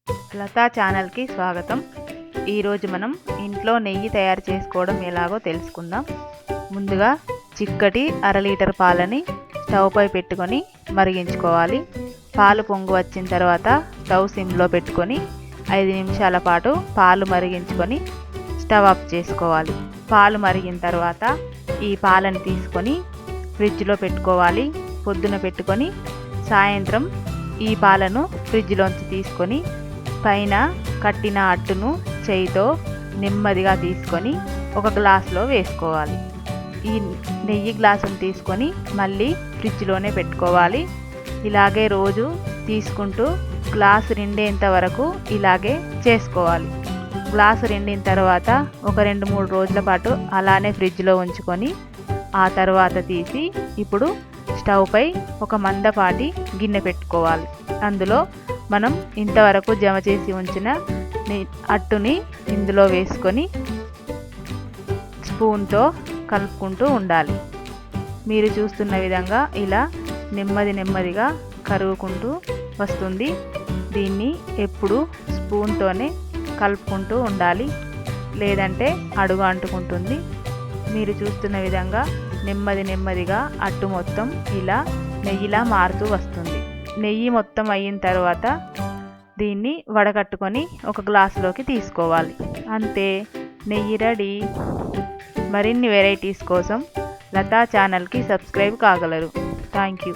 లతా ఛానల్కి స్వాగతం. ఈరోజు మనం ఇంట్లో నెయ్యి తయారు చేసుకోవడం ఎలాగో తెలుసుకుందాం. ముందుగా చిక్కటి 1/2 లీటర్ పాలని స్టవ్ పై పెట్టుకొని మరిగించుకోవాలి. పాలు పొంగు వచ్చిన తర్వాత స్టవ్ సిమ్లో పెట్టుకొని 5 నిమిషాల పాటు పాలు మరిగించుకొని స్టవ్ ఆఫ్ చేసుకోవాలి. పాలు మరిగిన తర్వాత ఈ పాలను తీసుకొని ఫ్రిడ్జ్లో పెట్టుకోవాలి. పొద్దున పెట్టుకొని సాయంత్రం ఈ పాలను ఫ్రిడ్జ్లోంచి తీసుకొని పైన కట్టిన అట్టును చేయితో నెమ్మదిగా తీసుకొని ఒక గ్లాసులో వేసుకోవాలి. ఈ నెయ్యి గ్లాసును తీసుకొని మళ్ళీ ఫ్రిడ్జ్లోనే పెట్టుకోవాలి. ఇలాగే రోజు తీసుకుంటూ గ్లాసు నిండేంత వరకు ఇలాగే చేసుకోవాలి. గ్లాసు నిండిన తర్వాత ఒక 2-3 రోజుల పాటు అలానే ఫ్రిడ్జ్లో ఉంచుకొని ఆ తర్వాత తీసి ఇప్పుడు స్టవ్ పై ఒక మందపాటి గిన్నె పెట్టుకోవాలి. అందులో మనం ఇంతవరకు జమ చేసి ఉంచిన అట్టుని ఇందులో వేసుకొని స్పూన్తో కలుపుకుంటూ ఉండాలి. మీరు చూస్తున్న విధంగా ఇలా నెమ్మదిగా కరుగుకుంటూ వస్తుంది. దీన్ని ఎప్పుడు స్పూన్తోనే కలుపుకుంటూ ఉండాలి, లేదంటే అడుగు అంటుకుంటుంది. మీరు చూస్తున్న విధంగా నెమ్మదిగా అట్టు మొత్తం ఇలా నెయ్యిలా మారుతూ వస్తుంది. నెయ్యి మొత్తం అయిన తర్వాత దీన్ని వడగట్టుకొని ఒక గ్లాసులోకి తీసుకోవాలి. అంతే, నెయ్యి రెడీ. మరిన్ని వెరైటీస్ కోసం లతా ఛానల్కి సబ్స్క్రైబ్ కాగలరు. Thank you.